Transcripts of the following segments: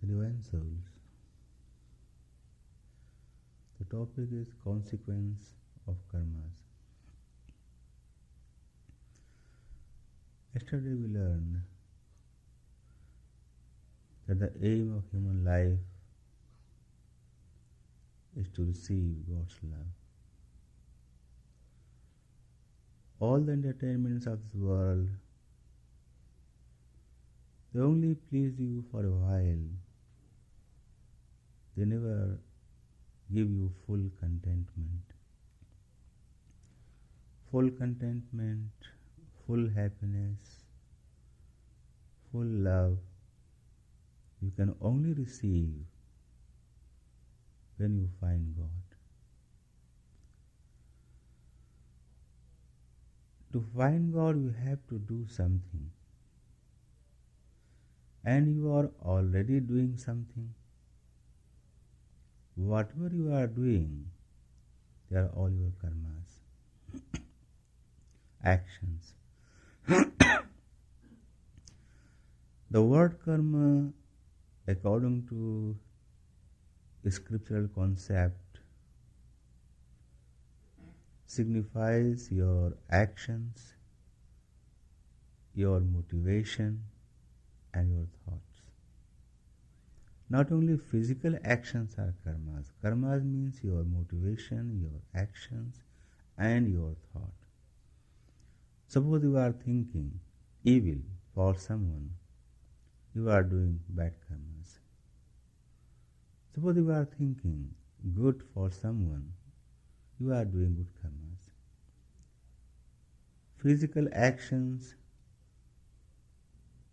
Divine Souls. The topic is consequence of karmas. Yesterday we learned that the aim of human life is to receive God's love. All the entertainments of this world, they only please you for a while. They never give you full contentment. Full contentment, full happiness, full love, you can only receive when you find God. To find God, you have to do something. And you are already doing something. Whatever you are doing, they are all your karmas, actions. The word karma, according to a scriptural concept, signifies your actions, your motivation, and your thoughts. Not only physical actions are karmas. Karmas means your motivation, your actions, and your thought. Suppose you are thinking evil for someone, you are doing bad karmas. Suppose you are thinking good for someone, you are doing good karmas. Physical actions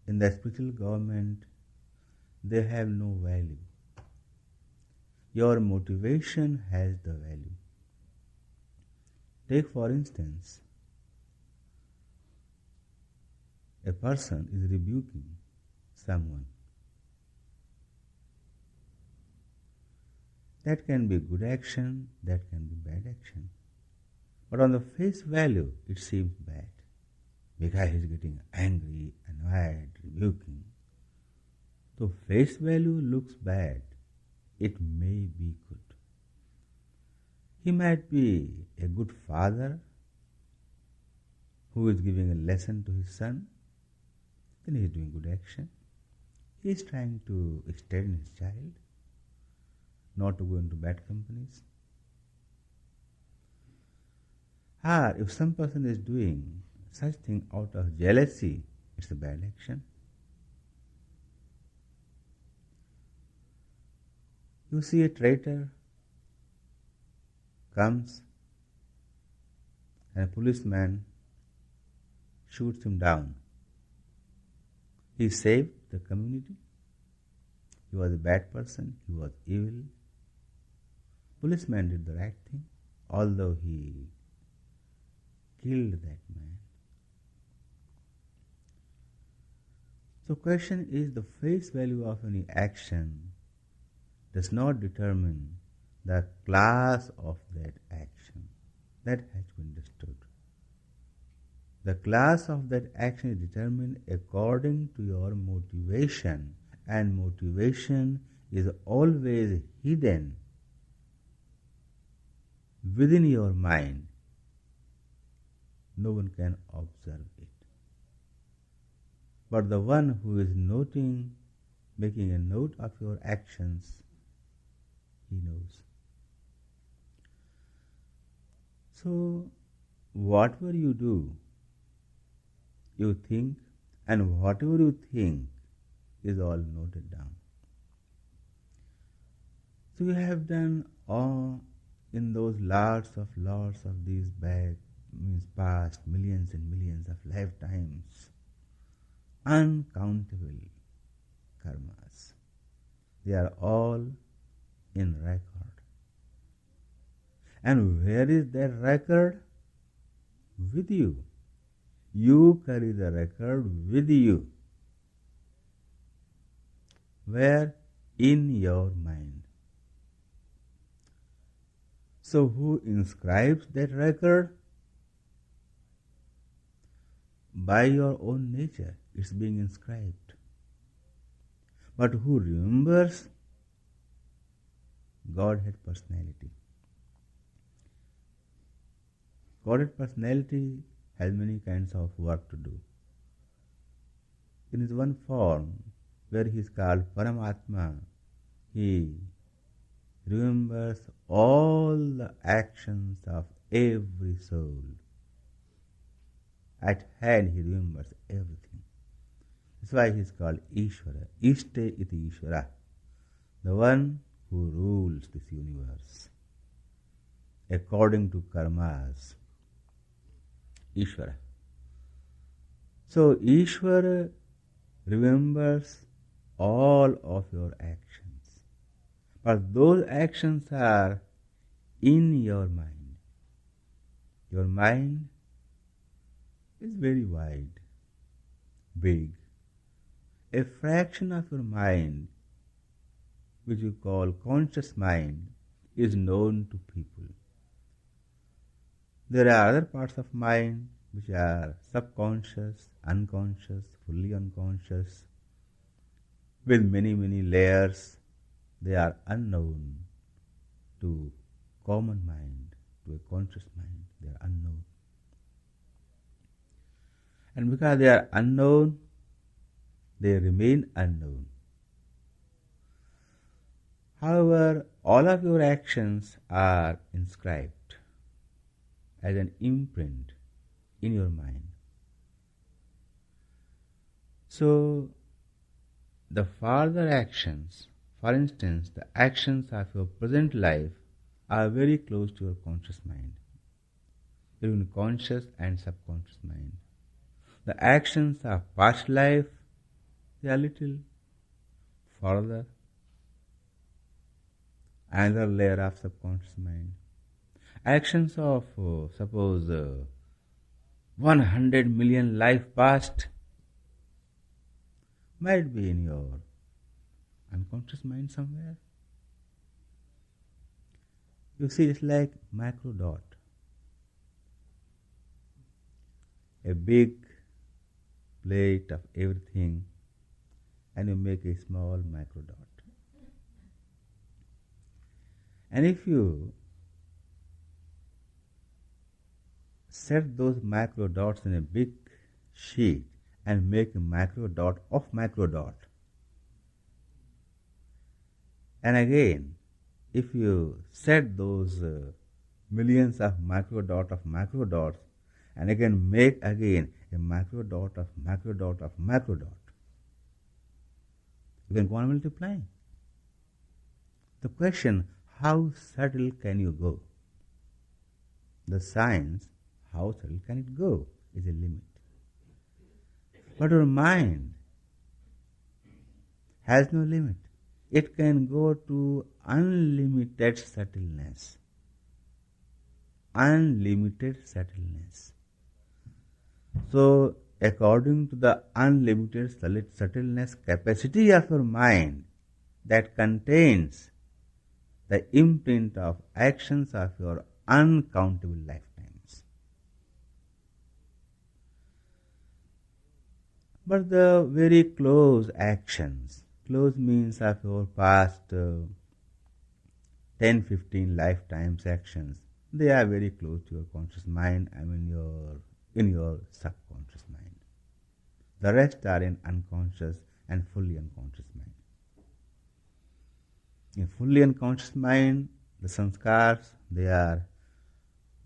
in the spiritual government, they have no value. Your motivation has the value. Take for instance, a person is rebuking someone. That can be good action, that can be bad action. But on the face value, it seems bad. Because he is getting angry, annoyed, rebuking. So face value looks bad. It may be good. He might be a good father who is giving a lesson to his son. Then he is doing good action. He is trying to extend his child, not to go into bad companies. Or if some person is doing such thing out of jealousy, it's a bad action. You see a traitor comes and a policeman shoots him down. He saved the community. He was a bad person. He was evil. Policeman did the right thing, although he killed that man. So question is, the face value of any action does not determine the class of that action. That has to be understood. The class of that action is determined according to your motivation, and motivation is always hidden within your mind. No one can observe it. But the one who is noting, making a note of your actions, he knows. So, whatever you do, you think, and whatever you think is all noted down. So you have done all in those lots of these back, means past millions and millions of lifetimes, uncountable karmas. They are all in record. And where is that record? With you. You carry the record with you. Where? In your mind. So who inscribes that record? By your own nature, it's being inscribed. but who remembers Godhead personality. Godhead personality has many kinds of work to do. In his one form, where he is called Paramatma, he remembers all the actions of every soul. At hand he remembers everything. That's why he is called Ishvara. Ishte iti Ishvara, the one who rules this universe according to karmas. Ishvara. So Ishvara remembers all of your actions, but those actions are in your mind. Your mind is very wide, big. A fraction of your mind, which you call conscious mind, is known to people. There are other parts of mind which are subconscious, unconscious, fully unconscious, with many, many layers. They are unknown to common mind, to a conscious mind. They are unknown. And because they are unknown, they remain unknown. However, all of your actions are inscribed as an imprint in your mind. So, the further actions, for instance, the actions of your present life are very close to your conscious mind, between conscious and subconscious mind. The actions of past life, they are little further, another layer of subconscious mind. Actions of, suppose, 100 million life past might be in your unconscious mind somewhere. You see, it's like micro dot. A big plate of everything, and you make a small micro dot. And if you set those micro dots in a big sheet and make a micro dot of micro dot, and again, if you set those millions of micro dots, and again make again a micro dot of micro dot of micro dot, you can go on multiplying. The question, how subtle can you go? The science, how subtle can it go, is a limit. But your mind has no limit. It can go to unlimited subtleness. Unlimited subtleness. So, according to the unlimited subtleness capacity of your mind that contains the imprint of actions of your uncountable lifetimes. But the very close actions, close means of your past 10-15 lifetimes actions, they are very close to your conscious mind, in your subconscious mind. The rest are in unconscious and fully unconscious mind. In fully unconscious mind, the sanskars, they are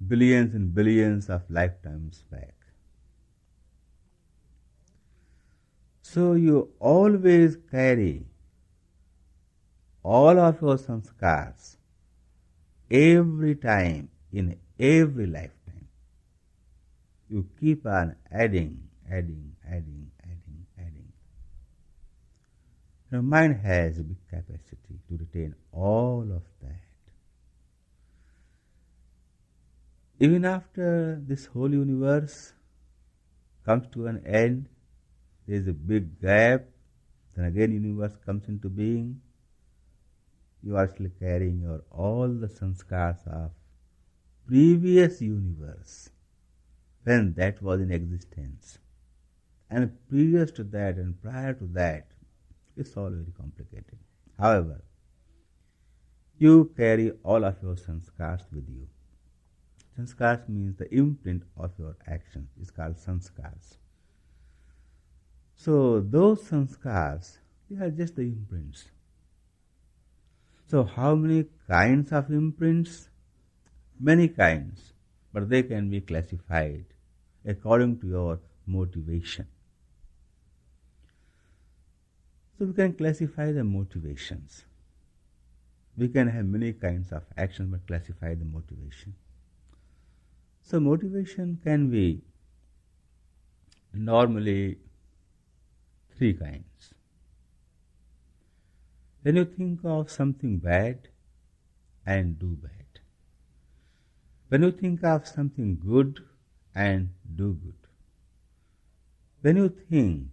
billions and billions of lifetimes back. So you always carry all of your sanskars every time in every lifetime. You keep on adding. Your mind has a big capacity to retain all of that. Even after this whole universe comes to an end, there is a big gap, then again universe comes into being. You are still carrying all the sanskars of previous universe, when that was in existence. And previous to that and prior to that, It's all very complicated. However, you carry all of your sanskars with you. Sanskars means the imprint of your actions. It's called sanskars. So those sanskars, they are just the imprints. So how many kinds of imprints? Many kinds, but they can be classified according to your motivation. So we can classify the motivations. We can have many kinds of actions, but classify the motivation. So motivation can be normally three kinds. When you think of something bad and do bad. When you think of something good and do good. When you think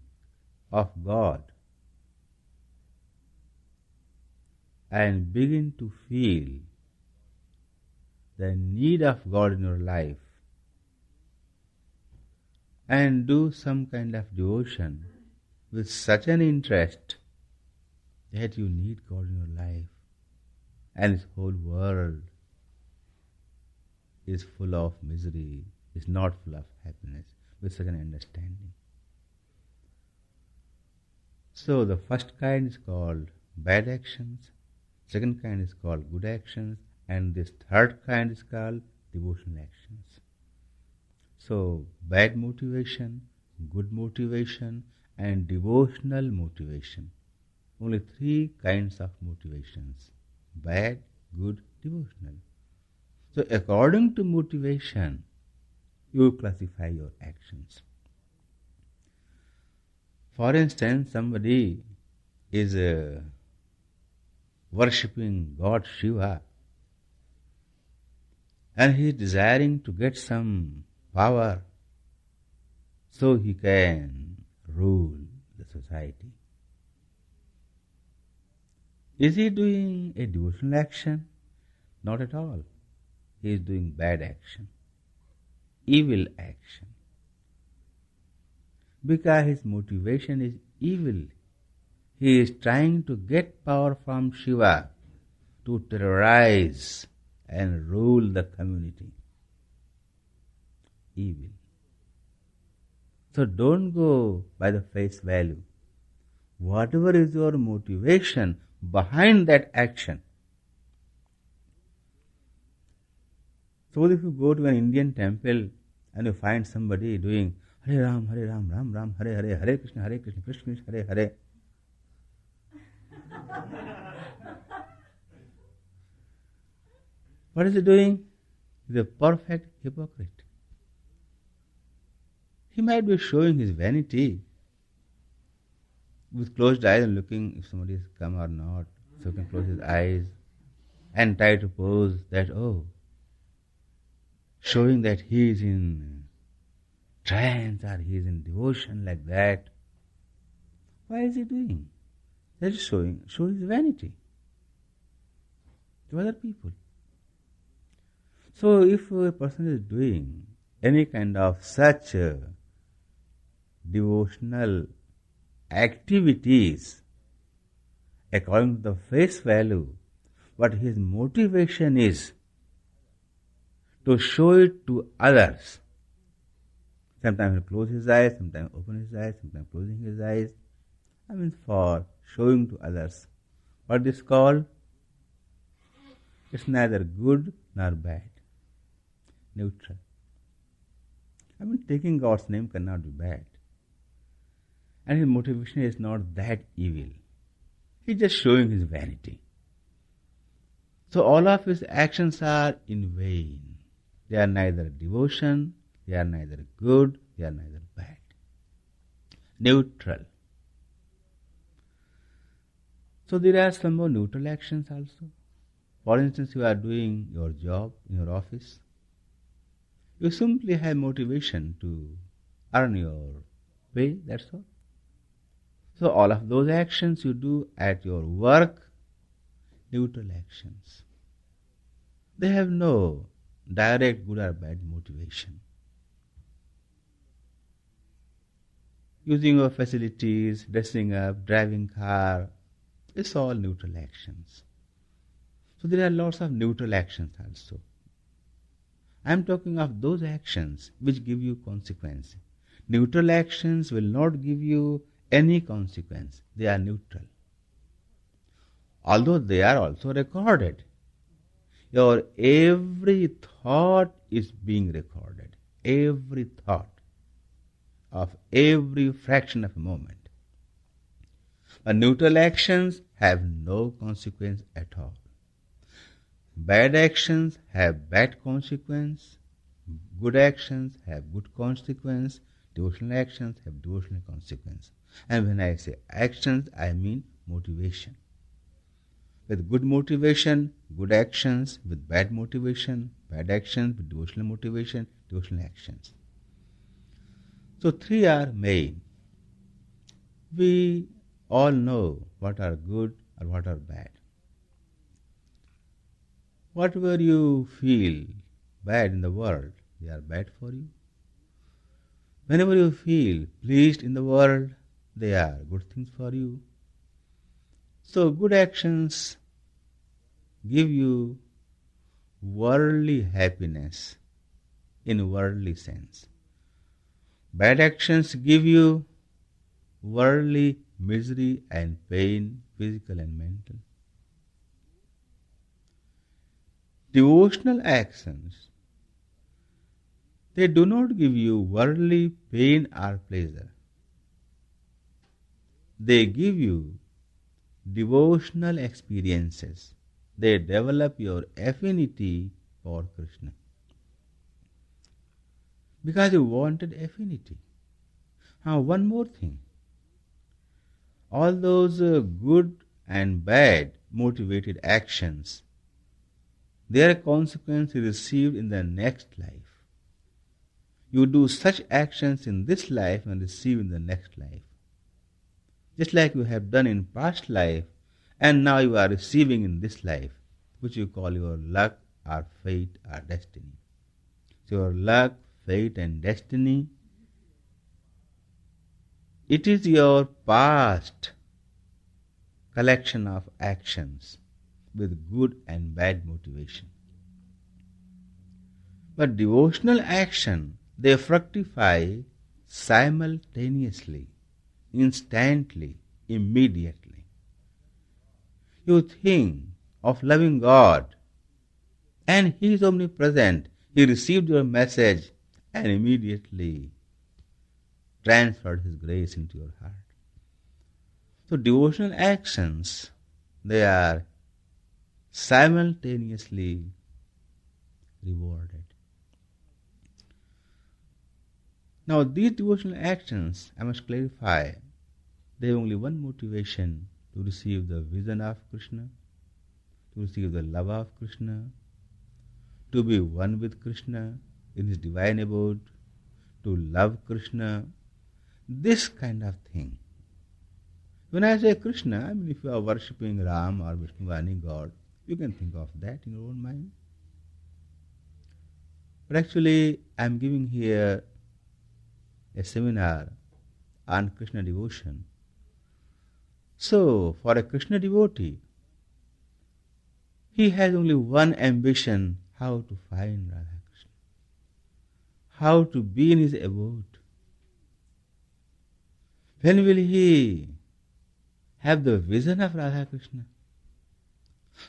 of God and begin to feel the need of God in your life and do some kind of devotion with such an interest that you need God in your life and this whole world is full of misery, is not full of happiness, with such an understanding. So the first kind is called bad actions, second kind is called good actions, and this third kind is called devotional actions. So bad motivation, good motivation, and devotional motivation. Only three kinds of motivations: bad, good, devotional. So according to motivation, you classify your actions. For instance, somebody is worshipping God Shiva and he is desiring to get some power so he can rule the society. Is he doing a devotional action? Not at all. He is doing bad action, evil action. Because his motivation is evil. He is trying to get power from Shiva to terrorize and rule the community. Evil. So don't go by the face value. Whatever is your motivation behind that action. So if you go to an Indian temple and you find somebody doing Hare Ram, Ram Ram, Hare Hare, Hare Krishna, Krishna Krishna, Hare Hare. What is he doing? He is a perfect hypocrite. He might be showing his vanity with closed eyes and looking if somebody has come or not. So he can close his eyes and try to pose that, showing that he is in trance or he is in devotion like that. Why is he doing? That is showing his vanity to other people. So if a person is doing any kind of such devotional activities according to the face value, but his motivation is to show it to others. Sometimes he close his eyes, sometimes open his eyes, sometimes closing his eyes. For showing to others. What is called? It's neither good nor bad. Neutral. Taking God's name cannot be bad. And his motivation is not that evil. He's just showing his vanity. So all of his actions are in vain. They are neither devotion, they are neither good, they are neither bad. Neutral. So there are some more neutral actions also. For instance, you are doing your job in your office. You simply have motivation to earn your pay, that's all. So all of those actions you do at your work, neutral actions. They have no direct good or bad motivation. using your facilities, dressing up, driving car, it's all neutral actions. So there are lots of neutral actions also. I am talking of those actions which give you consequence. Neutral actions will not give you any consequence. They are neutral. Although they are also recorded. Your every thought is being recorded. Every thought of every fraction of a moment. But neutral actions have no consequence at all. Bad actions have bad consequence. Good actions have good consequence. Devotional actions have devotional consequence. And when I say actions, I mean motivation. With good motivation, good actions. With bad motivation, bad actions. With devotional motivation, devotional actions. So three are main. We all know what are good or what are bad. Whatever you feel bad in the world, they are bad for you. Whenever you feel pleased in the world, they are good things for you. So good actions give you worldly happiness in worldly sense. Bad actions give you worldly misery and pain, physical and mental. Devotional actions, they do not give you worldly pain or pleasure. They give you devotional experiences. They develop your affinity for Krishna. Because you wanted affinity. Now, one more thing. All those good and bad motivated actions, their consequence is received in the next life. You do such actions in this life and receive in the next life. Just like you have done in past life, and now you are receiving in this life, which you call your luck or fate or destiny. So your luck, fate and destiny, it is your past collection of actions with good and bad motivation. But devotional action, they fructify simultaneously, instantly, immediately. You think of loving God and He is omnipresent. He received your message and immediately transferred His grace into your heart. So devotional actions, they are simultaneously rewarded. Now these devotional actions, I must clarify, they have only one motivation: to receive the vision of Krishna, to receive the love of Krishna, to be one with Krishna in His divine abode, to love Krishna, this kind of thing. When I say Krishna, I mean if you are worshipping Ram or Vishnu or any God, you can think of that in your own mind. But actually, I am giving here a seminar on Krishna devotion. So, for a Krishna devotee, he has only one ambition: how to find Radha Krishna, how to be in his abode. When will he have the vision of Radha Krishna?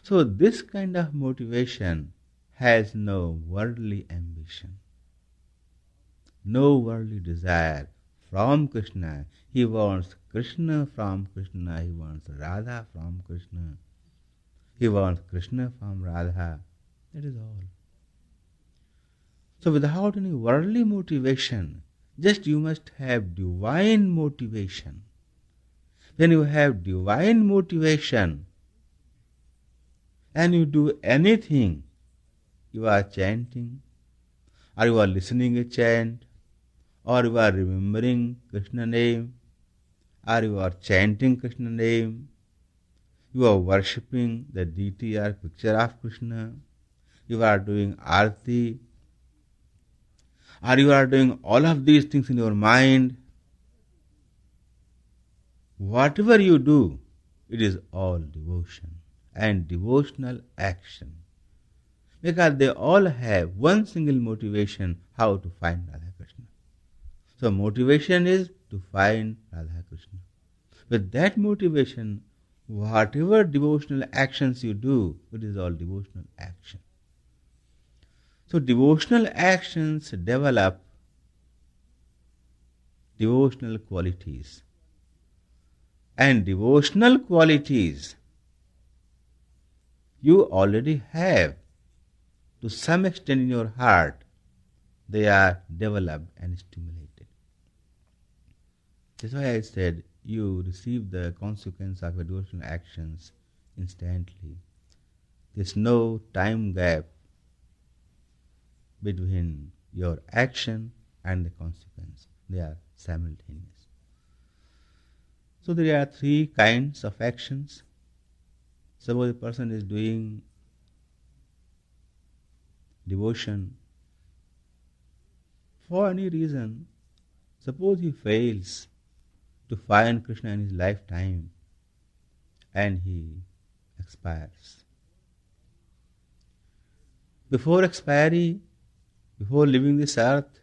So this kind of motivation has no worldly ambition, no worldly desire from Krishna. He wants Krishna from Krishna, he wants Radha from Krishna, he wants Krishna from Radha. That is all. So without any worldly motivation, just you must have divine motivation. When you have divine motivation and you do anything, you are chanting, or you are listening a chant, or you are remembering Krishna name, or you are chanting Krishna name, you are worshipping the deity or picture of Krishna, you are doing arati, or you are doing all of these things in your mind, Whatever you do, it is all devotion and devotional action. Because they all have one single motivation, how to find Radha Krishna. So motivation is to find Radha Krishna. With that motivation, whatever devotional actions you do, it is all devotional action. So devotional actions develop devotional qualities. And devotional qualities you already have to some extent in your heart. They are developed and stimulated. That's why I said you receive the consequence of your devotional actions instantly. There's no time gap between your action and the consequence. They are simultaneous. So there are three kinds of actions. Suppose a person is doing devotion for any reason. Suppose he fails to find Krishna in his lifetime and he expires. Before expiry, before leaving this earth,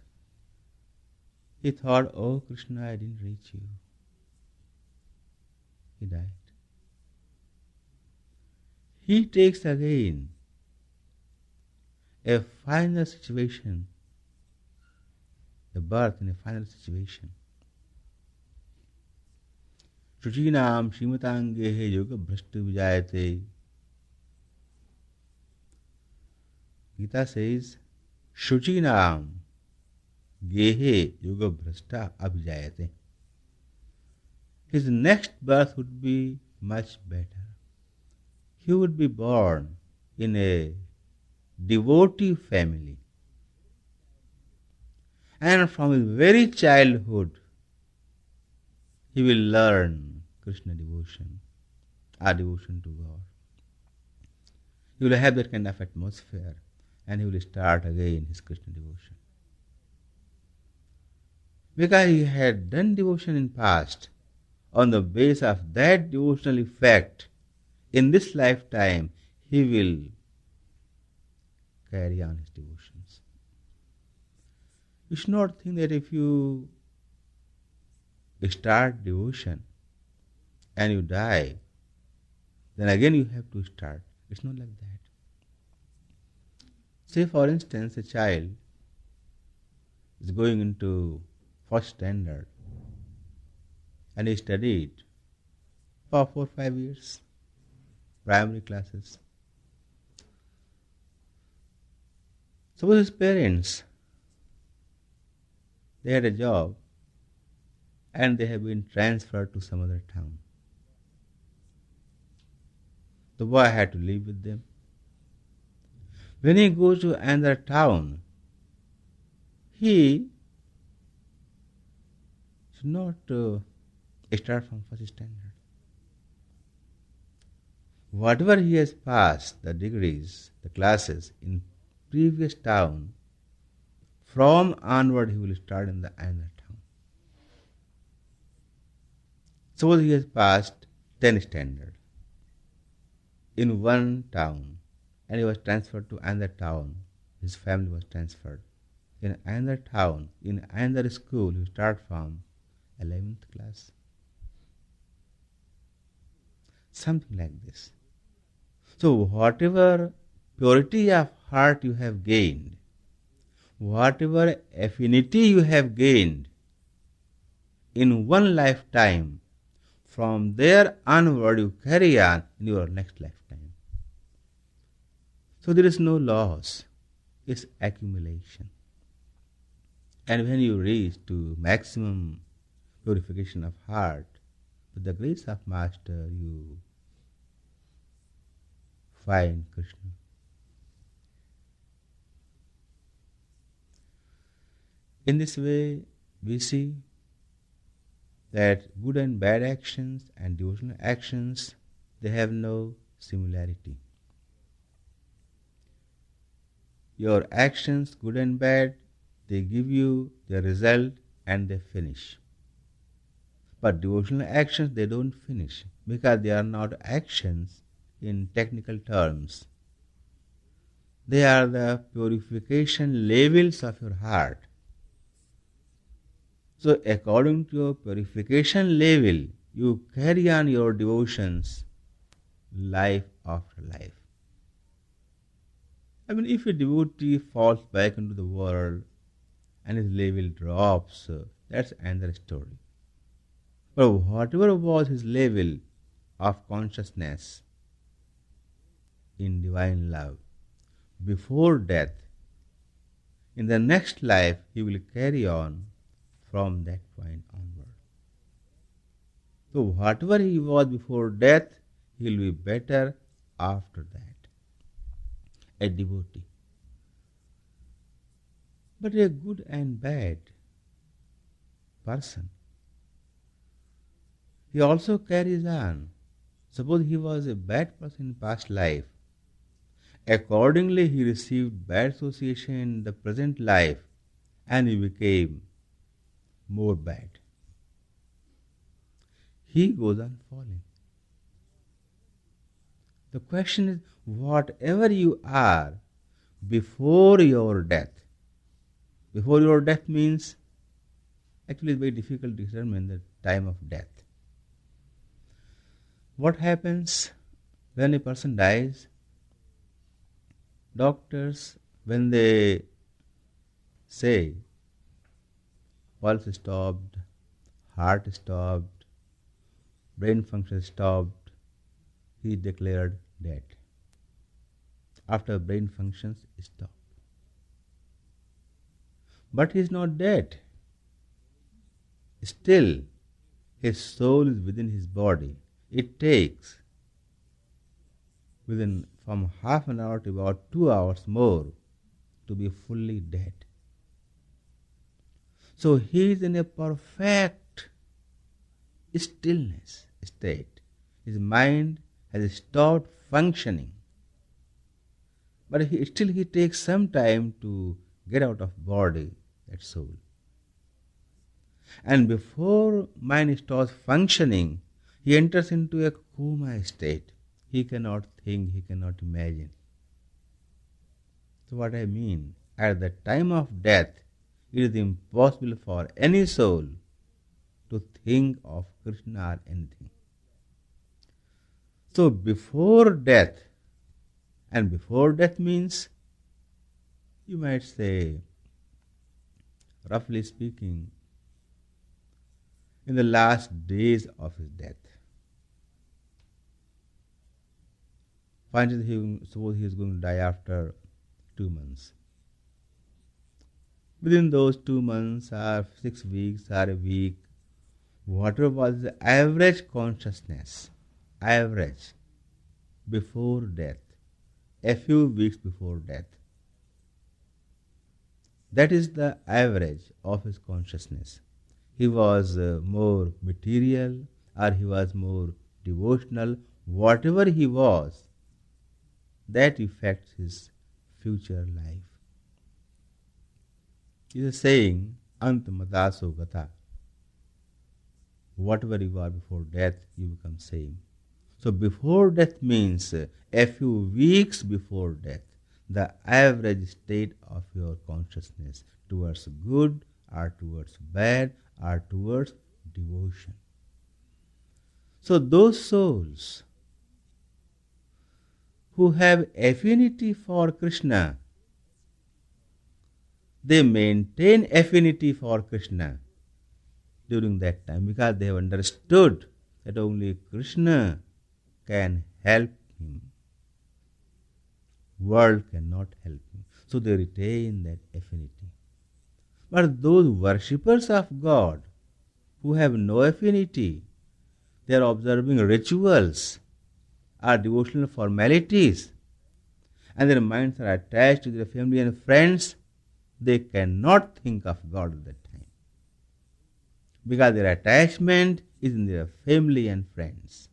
he thought, oh Krishna, I didn't reach you. He died. He takes again a final situation, a birth in a final situation. Shuchinam Shimatangehe Yoga Bhrashtu Vijayate. Gita says, Shuchinam Gehe Yoga Bhrashta Abhijayate. His next birth would be much better. He would be born in a devotee family. And from his very childhood, he will learn Krishna devotion, our devotion to God. He will have that kind of atmosphere and he will start again his Krishna devotion. Because he had done devotion in past, on the basis of that devotional effect, in this lifetime, he will carry on his devotions. You should not think that if you start devotion and you die, then again you have to start. It's not like that. Say for instance, a child is going into first standard and he studied for 4 or 5 years, primary classes. Suppose his parents, they had a job and they have been transferred to some other town. The boy had to live with them. When he goes to another town, he should not start from first standard. Whatever he has passed, the degrees, the classes in previous town, from onward he will start in the another town. Suppose he has passed 10 standard in one town and he was transferred to another town. His family was transferred. In another town, in another school, you start from 11th class. Something like this. So whatever purity of heart you have gained, whatever affinity you have gained in one lifetime, from there onward you carry on in your next lifetime. So there is no loss, it's accumulation. And when you reach to maximum purification of heart, with the grace of Master, you find Krishna. In this way, we see that good and bad actions and devotional actions, they have no similarity. Your actions, good and bad, they give you the result and they finish. But devotional actions, they don't finish because they are not actions in technical terms. They are the purification levels of your heart. So according to your purification level, you carry on your devotions life after life. I mean, if a devotee falls back into the world and his level drops, that's another story. But whatever was his level of consciousness in divine love before death, in the next life he will carry on from that point onward. So whatever he was before death, he will be better after that. A devotee. But a good and bad person, he also carries on. Suppose he was a bad person in past life. Accordingly, he received bad association in the present life and he became more bad. He goes on falling. The question is, whatever you are before your death, before your death means, actually it's very difficult to determine the time of death. What happens when a person dies? Doctors, when they say pulse stopped, heart stopped, brain function stopped, he is declared dead. After brain functions stop. But he is not dead. Still, his soul is within his body. It takes within from half an hour to about 2 hours more to be fully dead. So he is in a perfect stillness state. His mind has stopped functioning. But he takes some time to get out of body, that soul. And before mind stops functioning, he enters into a coma state. He cannot think, he cannot imagine. So what I mean, at the time of death, it is impossible for any soul to think of Krishna or anything. So before death, and before death means, you might say, roughly speaking, in the last days of his death. Finally, suppose he is going to die after 2 months. Within those 2 months or 6 weeks or a week, whatever was the average consciousness, average, before death, a few weeks before death, that is the average of his consciousness. He was more material or he was more devotional, whatever he was, that affects his future life. He is saying, Ant madaso gata. Whatever you are before death, you become same. So before death means a few weeks before death, the average state of your consciousness towards good or towards bad or towards devotion. So those souls who have affinity for Krishna, they maintain affinity for Krishna during that time because they have understood that only Krishna can help him. World cannot help him. So they retain that affinity. But those worshippers of God who have no affinity, they are observing rituals or devotional formalities, and their minds are attached to their family and friends, they cannot think of God at that time. Because their attachment is in their family and friends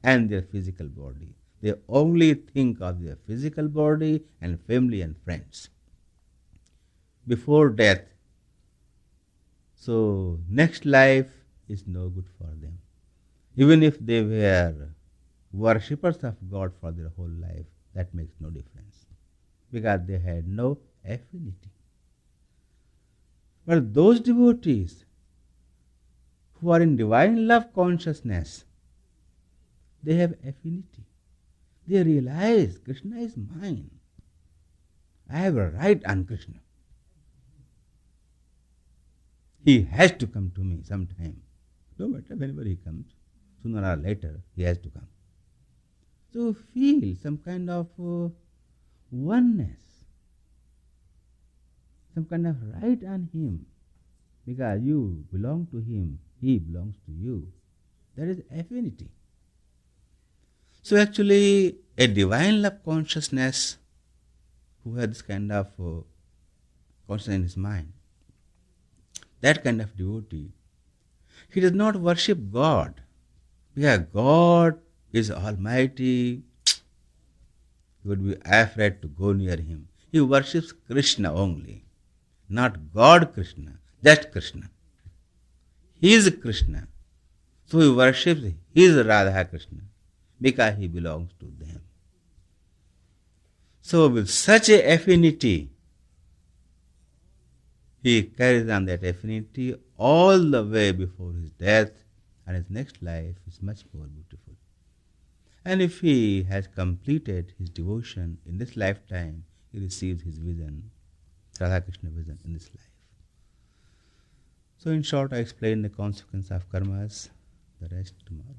and their physical body. They only think of their physical body and family and friends. Before death, so next life is no good for them. Even if they were worshippers of God for their whole life, that makes no difference because they had no affinity. But those devotees who are in divine love consciousness, they have affinity. They realize Krishna is mine. I have a right on Krishna. He has to come to me sometime. No matter whenever he comes, sooner or later he has to come. So feel some kind of oneness, some kind of right on him, because you belong to him, he belongs to you. That is affinity. So actually, a divine love consciousness who has this kind of consciousness in his mind, that kind of devotee, he does not worship God, because God is almighty. He would be afraid to go near him. He worships Krishna only, not God Krishna, just Krishna. He is Krishna. So he worships his Radha Krishna because he belongs to them. So with such a affinity, he carries on that affinity all the way before his death, and his next life is much more beautiful. And if he has completed his devotion in this lifetime, he receives his vision, Radha Krishna vision in this life. So in short, I explain the consequence of karmas, the rest tomorrow.